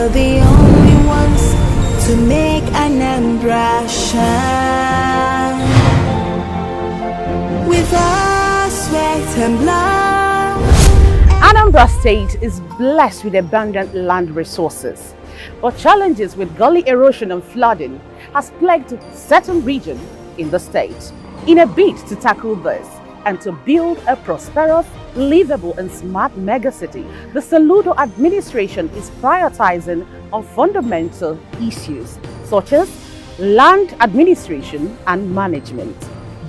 The only ones to make Anambra shine with our sweat and blood. Anambra State is blessed with abundant land resources, but challenges with gully erosion and flooding has plagued certain regions in the state. In a bid to tackle this and to build a prosperous, livable and smart megacity, the Soludo administration is prioritizing on fundamental issues such as land administration and management.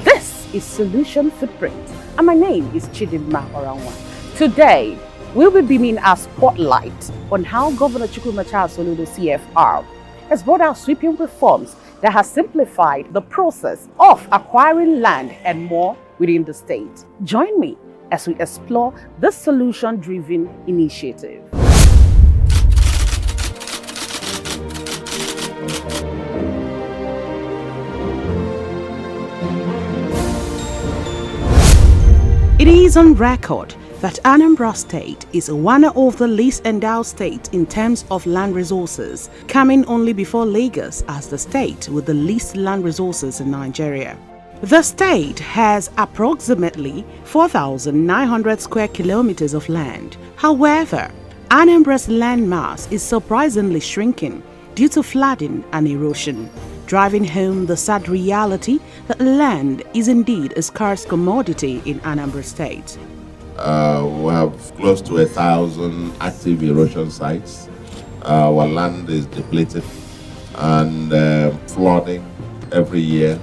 This is Solution Footprints, and my name is Chidimma Oranwa. Today, we'll be beaming our spotlight on how Governor Chukwuemeka Soludo CFR has brought out sweeping reforms that has simplified the process of acquiring land and more within the state. Join me as we explore this solution-driven initiative. It is on record that Anambra State is one of the least endowed states in terms of land resources, coming only before Lagos as the state with the least land resources in Nigeria. The state has approximately 4,900 square kilometers of land. However, Anambra's land mass is surprisingly shrinking due to flooding and erosion, driving home the sad reality that land is indeed a scarce commodity in Anambra State. We have close to 1,000 active erosion sites. Our land is depleted and flooding every year,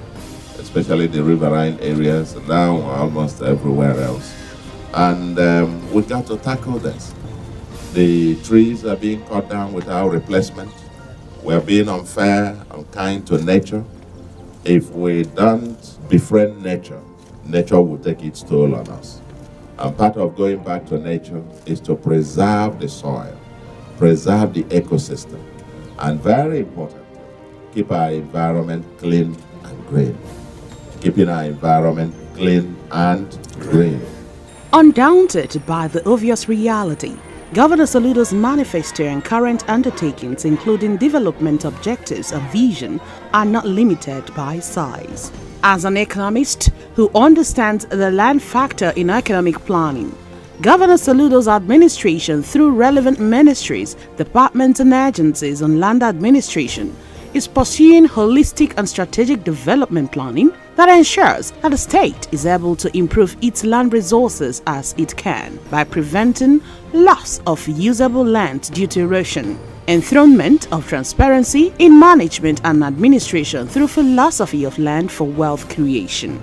especially the riverine areas, and now almost everywhere else. And we got to tackle this. The trees are being cut down without replacement. We're being unfair, unkind to nature. If we don't befriend nature, nature will take its toll on us. And part of going back to nature is to preserve the soil, preserve the ecosystem, and very important, keep our environment clean and green. Keeping our environment clean and green. Undaunted by the obvious reality, Governor Soludo's manifesto and current undertakings, including development objectives and vision, are not limited by size. As an economist who understands the land factor in economic planning, Governor Soludo's administration, through relevant ministries, departments and agencies on land administration, is pursuing holistic and strategic development planning that ensures that the state is able to improve its land resources as it can by preventing loss of usable land due to erosion, enthronement of transparency in management and administration through philosophy of land for wealth creation.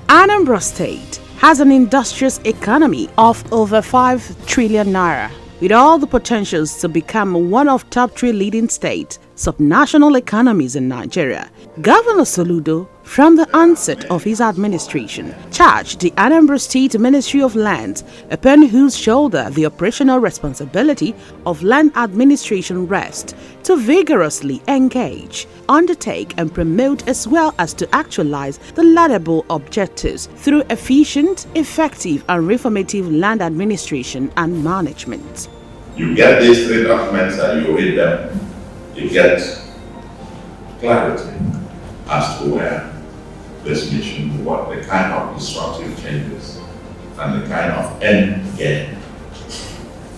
Anambra State has an industrious economy of over 5 trillion naira, with all the potentials to become one of top 3 leading state subnational economies in Nigeria. Governor Soludo, from the onset of his administration, charged the Anambra State Ministry of Lands, upon whose shoulder the operational responsibility of land administration rests, to vigorously engage, undertake and promote as well as to actualize the laudable objectives through efficient, effective and reformative land administration and management. You get these 3 documents and you read them, you get clarity as to where this mission, what the kind of disruptive changes and the kind of end game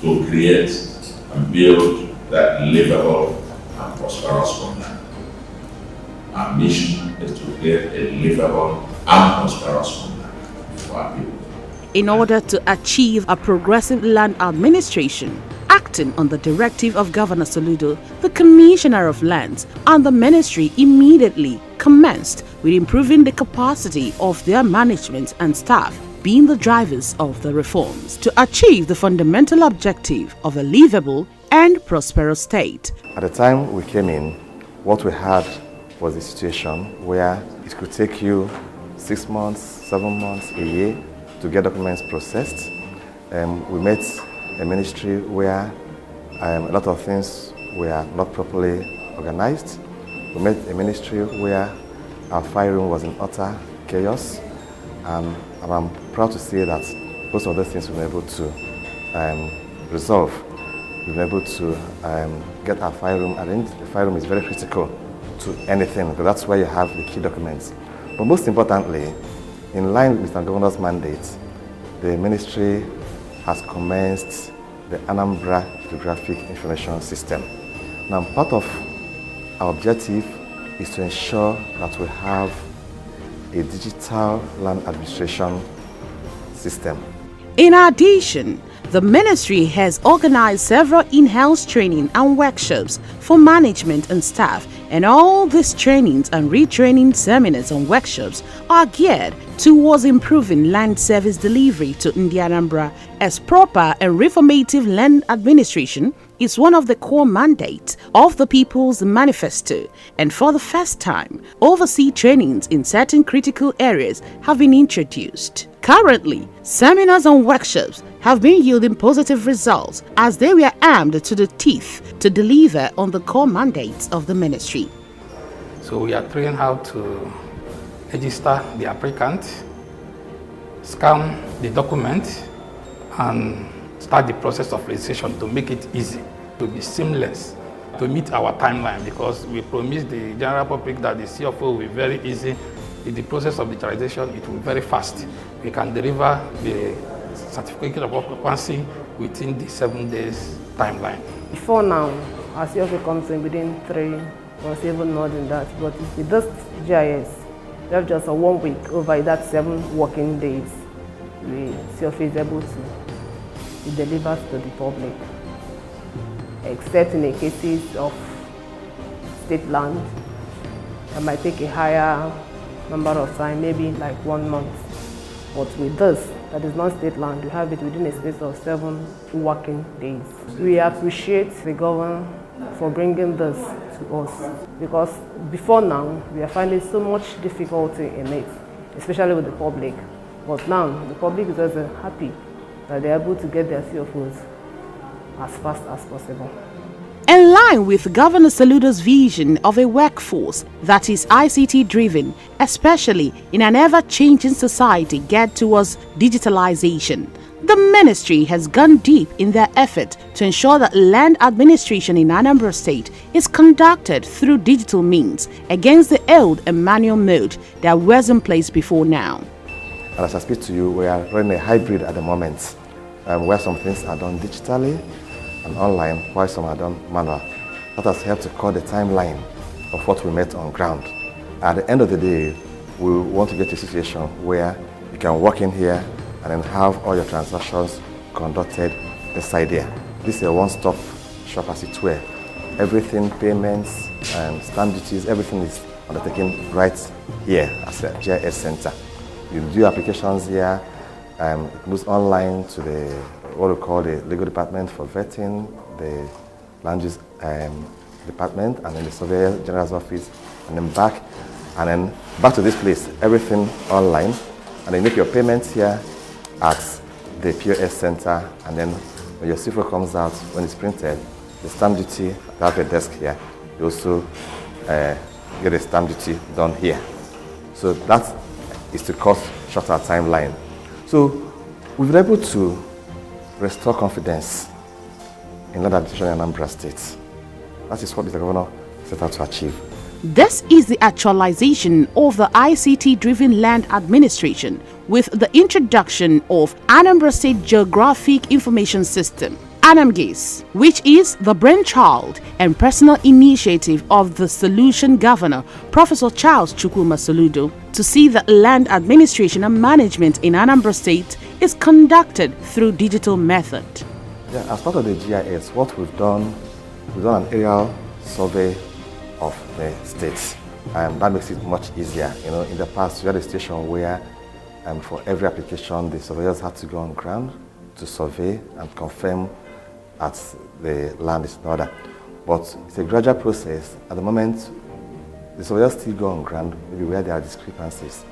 to create and build that livable and prosperous homeland. Our mission is to create a livable and prosperous homeland for our people. In order to achieve a progressive land administration, acting on the directive of Governor Soludo, the Commissioner of Lands and the Ministry immediately commenced with improving the capacity of their management and staff, being the drivers of the reforms to achieve the fundamental objective of a livable and prosperous state. At the time we came in, what we had was a situation where it could take you 6 months, 7 months, a year to get documents processed. We met a ministry where a lot of things were not properly organized. We met a ministry where our file room was in utter chaos, and I'm proud to say that most of those things we were able to resolve. we've been able to get our file room arranged. The file room is very critical to anything, because that's where you have the key documents. But most importantly, in line with our governor's mandate, the ministry has commenced the Anambra geographic information system. Now, part of our objective is to ensure that we have a digital land administration system. In addition, the ministry has organized several in-house training and workshops for management and staff, and all these trainings and retraining seminars and workshops are geared towards improving land service delivery to Anambra, as proper and reformative land administration is one of the core mandates of the People's Manifesto, and for the first time, overseas trainings in certain critical areas have been introduced. Currently, seminars and workshops have been yielding positive results as they were armed to the teeth to deliver on the core mandates of the ministry. So we are trained how to register the applicant, scan the document, and start the process of registration to make it easy, to be seamless, to meet our timeline, because we promise the general public that the CFO will be very easy. In the process of digitalization, it will be very fast. We can deliver the certificate of occupancy within the 7 days timeline. Before now, our CFO comes in within 3 or 7 more than that, but with this GIS, we have just a 1 week over that 7 working days. The CFO is able to deliver to the public, except in the cases of state land that might take a higher number of time, maybe like 1 month. But with this, that is not state land, we have it within a space of 7 working days. We appreciate the governor for bringing this to us, because before now, we are finding so much difficulty in it, especially with the public. But now, the public is also happy that they are able to get their CFOs as fast as possible. In line with Governor Soludo's vision of a workforce that is ICT-driven, especially in an ever-changing society geared towards digitalization, the ministry has gone deep in their effort to ensure that land administration in Anambra State is conducted through digital means against the old and manual mode that was in place before now. And as I speak to you, we are running a hybrid at the moment, where some things are done digitally and online, while some are done manual. That has helped to cut the timeline of what we met on ground. At the end of the day, we want to get to a situation where you can walk in here and then have all your transactions conducted inside there. This is a one-stop shop, as it were. Everything, payments and stamp duties, everything is undertaken right here as a GIS center. You do applications here, it moves online to what we call the legal department for vetting, the land use department, and then the surveyor general's office, and then back to this place. Everything online, and then you make your payments here at the POS center, and then when your CFO comes out, when it's printed, the stamp duty, they have a desk here. You also get a stamp duty done here. So that is to cut shorter timeline. So we've been able to restore confidence in land administration in Anambra State. That is what the governor set out to achieve. This is the actualization of the ICT-driven land administration with the introduction of Anambra State Geographic Information System, ANAMGIS, which is the brainchild and personal initiative of the Solution Governor, Professor Charles Chukwuma Soludo, to see that land administration and management in Anambra State is conducted through digital method. Yeah, as part of the GIS, what we've done an aerial survey of the states, and that makes it much easier. You know, in the past, we had a situation where for every application, the surveyors had to go on ground to survey and confirm that the land is in order. But it's a gradual process. At the moment, the surveyors still go on ground, maybe where there are discrepancies.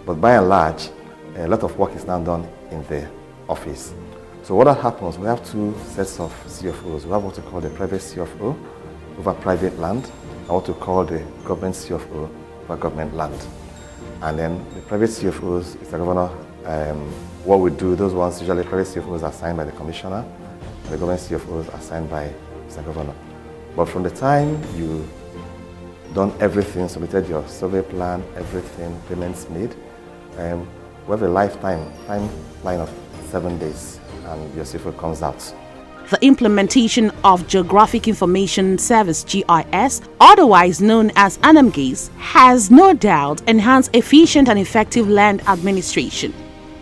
But by and large, a lot of work is now done in the office. So what happens, we have 2 sets of CFOs. We have what we call the private CFO over private land, and what we call the government CFO over government land. And then the private CFOs is the governor. What we do, those ones, usually private CFOs are signed by the commissioner, The government CFOs assigned by Mr. Governor. But from the time you done everything, submitted your survey plan, everything, payments made, we have a timeline of 7 days, and your CFO comes out. The implementation of Geographic Information Service (GIS), otherwise known as Anambra, has no doubt enhanced efficient and effective land administration.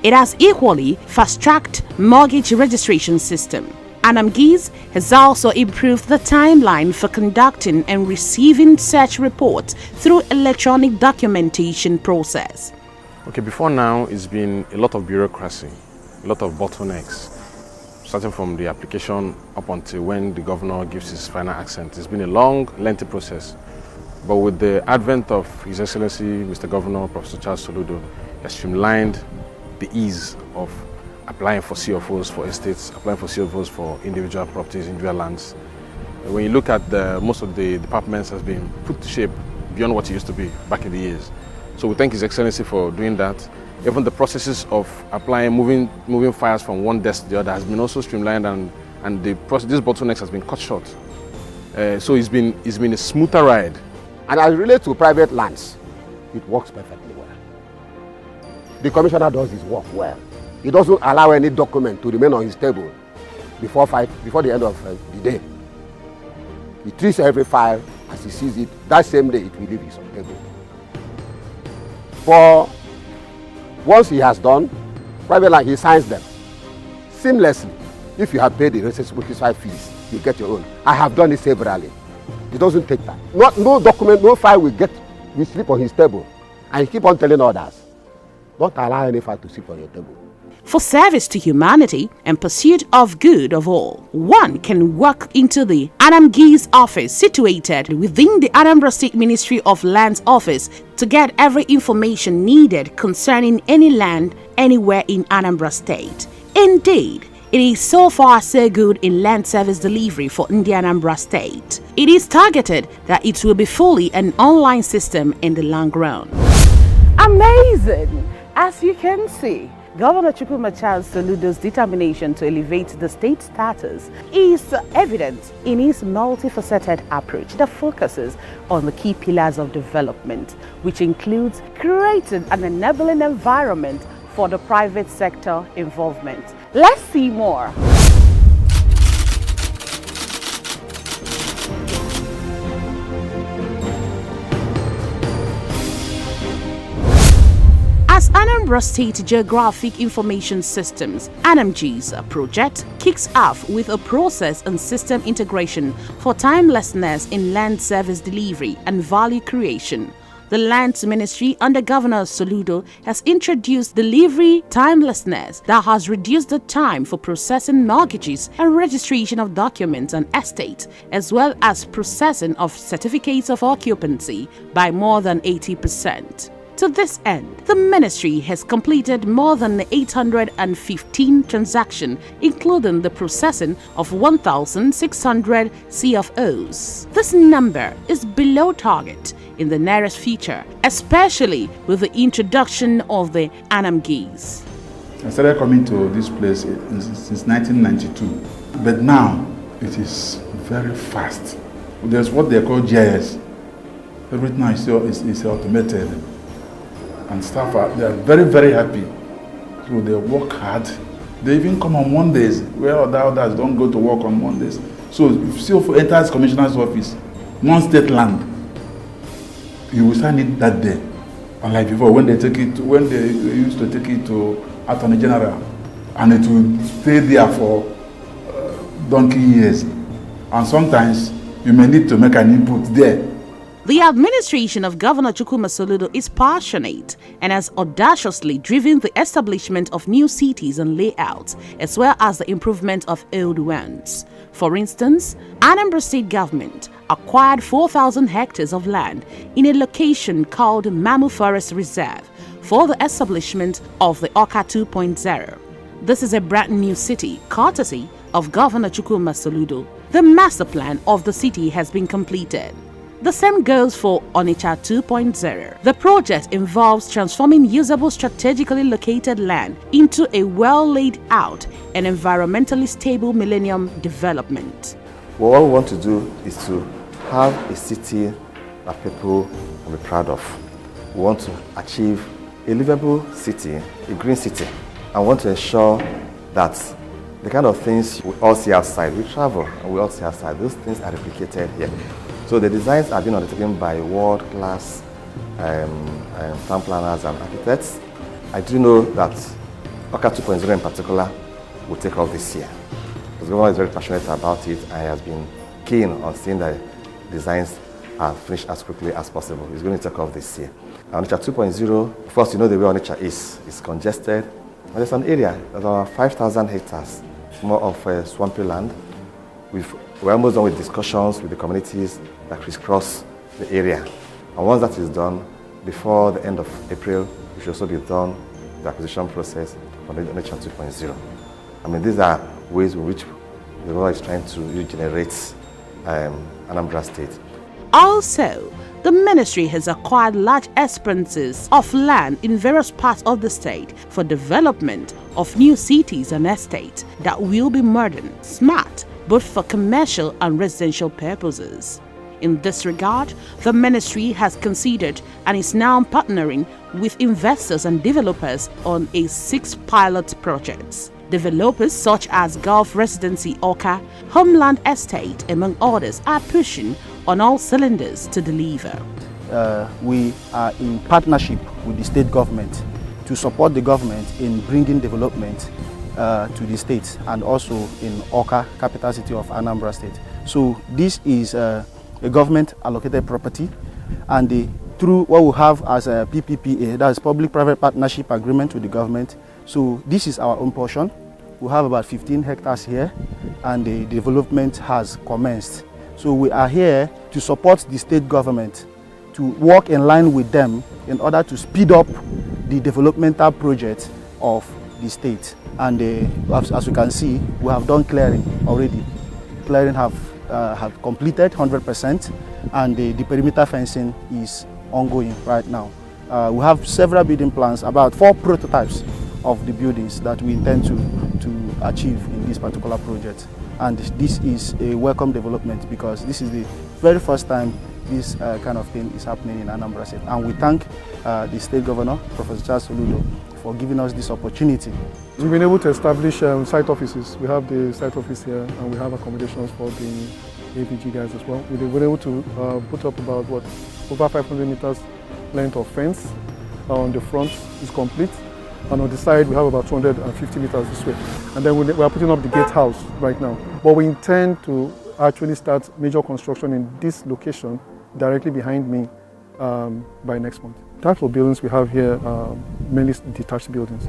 It has equally fast-tracked mortgage registration system. Anambra has also improved the timeline for conducting and receiving search reports through electronic documentation process. Okay, before now, it's been a lot of bureaucracy, a lot of bottlenecks, starting from the application up until when the governor gives his final accent. It's been a long, lengthy process. But with the advent of His Excellency, Mr. Governor, Professor Charles Soludo, he has streamlined the ease of applying for CFOs for estates, applying for CFOs for individual properties, individual lands. When you look at most of the departments has been put to shape beyond what it used to be back in the years. So we thank His Excellency for doing that. Even the processes of applying, moving files from one desk to the other has been also streamlined, and this bottleneck has been cut short. So it's been a smoother ride. And as it relates to private lands, it works perfectly well. The commissioner does his work well. He doesn't allow any document to remain on his table before the end of the day. He treats every file as he sees it. That same day, it will leave his table. For once he has done private land, he signs them seamlessly. If you have paid the receipt fees, you get your own. I have done it severally. It doesn't take time. No document, no file will sleep on his table. And he keep on telling others, don't allow any file to sleep on your table. For service to humanity and pursuit of good of all, one can walk into the Anambra office situated within the Anambra State Ministry of Lands office to get every information needed concerning any land anywhere in Anambra State. Indeed, it is so far so good in land service delivery for Anambra State. It is targeted that it will be fully an online system in the long run. Amazing! As you can see, Governor Chukwuma Charles Soludo's determination to elevate the state status is evident in his multifaceted approach that focuses on the key pillars of development, which includes creating an enabling environment for the private sector involvement. Let's see more. As Anambra State Geographic Information Systems (Anambra) project kicks off with a process and system integration for timelessness in land service delivery and value creation, the Lands Ministry under Governor Soludo has introduced delivery timelessness that has reduced the time for processing mortgages and registration of documents and estates, as well as processing of certificates of occupancy by more than 80%. To this end, the ministry has completed more than 815 transactions, including the processing of 1,600 CFOs. This number is below target in the nearest future, especially with the introduction of the Anambra. I started coming to this place since 1992, but now it is very fast. There's what they call GIS. Everything now is automated. And staff they are very, very happy. So they work hard. They even come on Mondays, where others don't go to work on Mondays. So if CFO enters commissioner's office, non-state land, you will sign it that day. Unlike before, when they used to take it to Attorney General, and it will stay there for donkey years. And sometimes you may need to make an input there. The administration of Governor Chukwuma Soludo is passionate and has audaciously driven the establishment of new cities and layouts, as well as the improvement of old ones. For instance, Anambra State government acquired 4,000 hectares of land in a location called Mamu Forest Reserve for the establishment of the Oka 2.0. This is a brand new city, courtesy of Governor Chukwuma Soludo. The master plan of the city has been completed. The same goes for Onitsha 2.0. The project involves transforming usable strategically located land into a well-laid out and environmentally stable millennium development. What we want to do is to have a city that people will be proud of. We want to achieve a livable city, a green city, and want to ensure that the kind of things we all see outside, we travel and we all see outside, those things are replicated here. So the designs are being undertaken by world-class town planners and architects. I do know that OCA 2.0 in particular will take off this year. The governor is very passionate about it and he has been keen on seeing that designs are finished as quickly as possible. It's going to take off this year. Onitsha 2.0, first, you know the way Onitsha is. It's congested. And there's an area, there's about 5,000 hectares, more of swampy land. We're almost done with discussions with the communities that crisscross the area. And once that is done, before the end of April, we should also be done the acquisition process for the Onitsha 2.0. I mean, these are ways in which the government is trying to regenerate Anambra State. Also, the ministry has acquired large expanses of land in various parts of the state for development of new cities and estates that will be modern, smart, both for commercial and residential purposes. In this regard, the ministry has considered and is now partnering with investors and developers on 6 pilot projects. Developers such as Gulf Residency Oka, Homeland Estate, among others, are pushing on all cylinders to deliver. We are in partnership with the state government to support the government in bringing development to the state and also in Oka, capital city of Anambra State. So this is a government allocated property, and through what we have as a PPPA, that is public-private partnership agreement with the government. So this is our own portion. We have about 15 hectares here and the development has commenced. So we are here to support the state government, to work in line with them in order to speed up the developmental project of the state. And as you can see, we have done clearing already. Clearing have completed 100%, and the perimeter fencing is ongoing right now. We have several building plans, about 4 prototypes of the buildings that we intend to achieve in this particular project. And this is a welcome development because this is the very first time this kind of thing is happening in Anambra State. And we thank the State Governor, Professor Soludo, for giving us this opportunity. We've been able to establish site offices. We have the site office here and we have accommodations for the APG guys as well. We've been able to put up about over 500 meters length of fence on the front is complete. And on the side, we have about 250 meters this way. And then we are putting up the gatehouse right now. But we intend to actually start major construction in this location directly behind me by next month. Types of buildings we have here are mainly detached buildings.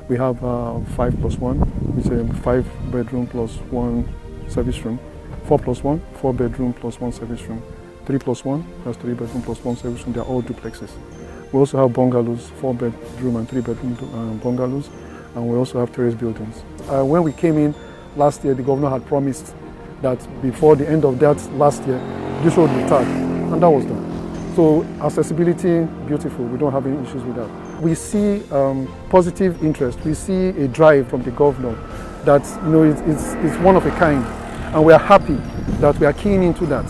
We have 5+1, which is 5 bedroom plus 1 service room. 4+1, 4 bedroom plus 1 service room. 3+1, that's 3 bedroom plus 1 service room. They're all duplexes. We also have bungalows, 4 bedroom and 3 bedroom bungalows, and we also have terrace buildings. When we came in last year, the governor had promised that before the end of that last year, this road would start, and that was done. So accessibility, beautiful, we don't have any issues with that. We see positive interest, we see a drive from the governor that it's one of a kind, and we are happy that we are keen into that.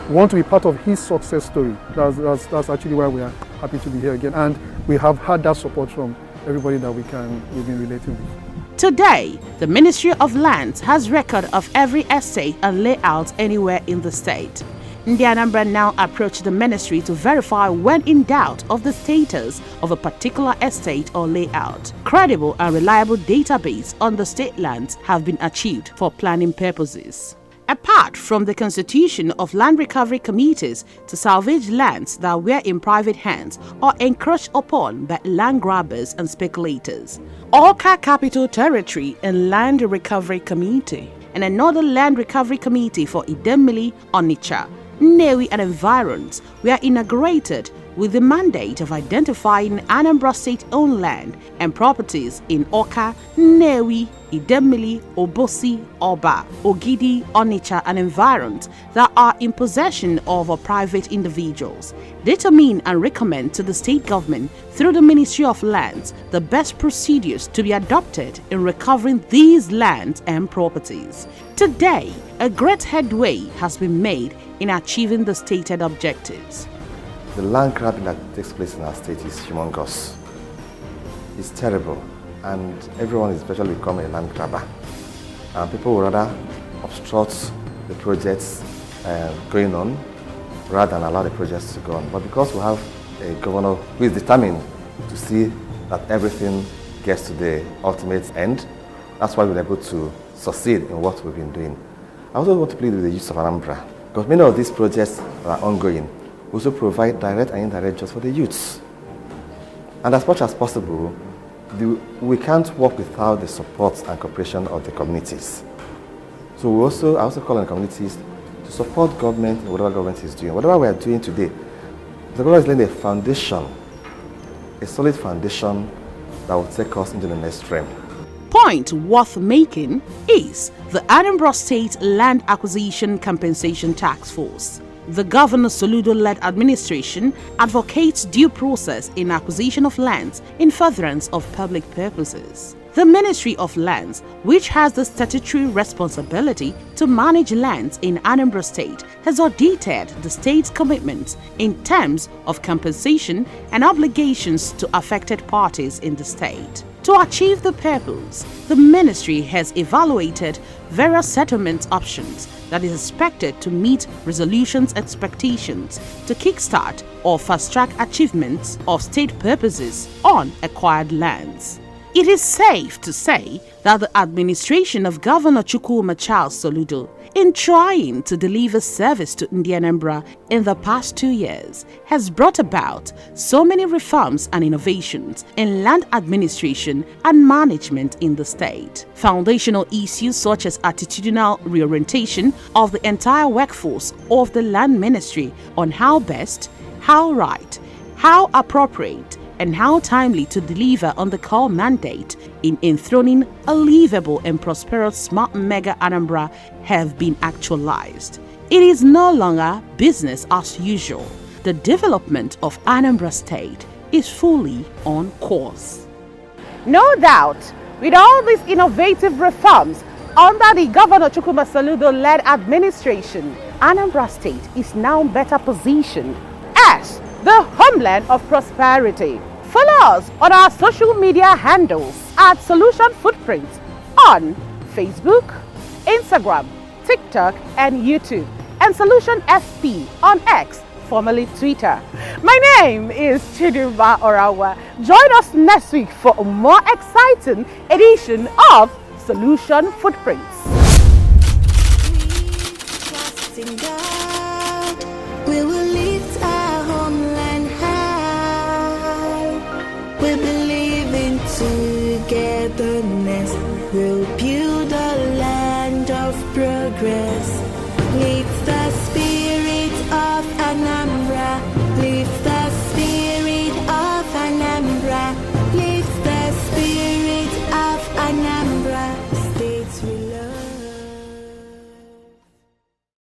We want to be part of his success story. That's actually why we are happy to be here again, and we have had that support from everybody that we've been relating with. Today, the Ministry of Lands has record of every estate and layout anywhere in the state. The Anambra now approach the ministry to verify when in doubt of the status of a particular estate or layout. Credible and reliable database on the state lands have been achieved for planning purposes. Apart from the constitution of land recovery committees to salvage lands that were in private hands or encroached upon by land grabbers and speculators, Oka Capital Territory and Land Recovery Committee, and another Land Recovery Committee for Idemili, Onitsha, Nnewi and environs were inaugurated with the mandate of identifying Anambra state-owned land and properties in Awka, Nnewi, Idemili, Obosi, Oba, Ogidi, Onitsha and environs that are in possession of private individuals. Determine and recommend to the state government through the Ministry of Lands the best procedures to be adopted in recovering these lands and properties. Today, a great headway has been made in achieving the stated objectives. The land grabbing that takes place in our state is humongous. It's terrible, and everyone is virtually becoming a land grabber. And people would rather obstruct the projects going on rather than allow the projects to go on. But because we have a governor who is determined to see that everything gets to the ultimate end, that's why we're able to succeed in what we've been doing. I also want to plead with the youth of Anambra, because many of these projects that are ongoing also provide direct and indirect jobs for the youths. And as much as possible, we can't work without the support and cooperation of the communities. So I also call on the communities to support government in whatever government is doing. Whatever we are doing today, the government is laying a foundation, a solid foundation that will take us into the next realm. Point worth making is the Anambra State Land Acquisition Compensation Task Force. The Governor Soludo-led administration advocates due process in acquisition of lands in furtherance of public purposes. The Ministry of Lands, which has the statutory responsibility to manage lands in Anambra State, has audited the state's commitments in terms of compensation and obligations to affected parties in the state. To achieve the purpose, the ministry has evaluated various settlement options that is expected to meet resolution's expectations to kickstart or fast-track achievements of state purposes on acquired lands. It is safe to say that the administration of Governor Chukwuma Charles Soludo, in trying to deliver service to Anambra in the past 2 years, has brought about so many reforms and innovations in land administration and management in the state. Foundational issues such as attitudinal reorientation of the entire workforce of the land ministry on how best, how right, how appropriate, and how timely to deliver on the core mandate in enthroning a livable and prosperous smart mega Anambra have been actualized. It is no longer business as usual. The development of Anambra State is fully on course. No doubt, with all these innovative reforms under the Governor Chukwuma Soludo-led administration, Anambra State is now better positioned as the homeland of prosperity. Follow us on our social media handles at Solution Footprints on Facebook, Instagram, TikTok, and YouTube, and Solution FP on X, formerly Twitter. My name is Chidimma Orawa. Join us next week for a more exciting edition of Solution Footprints. We will lift our homeland high. We believe in togetherness. We'll build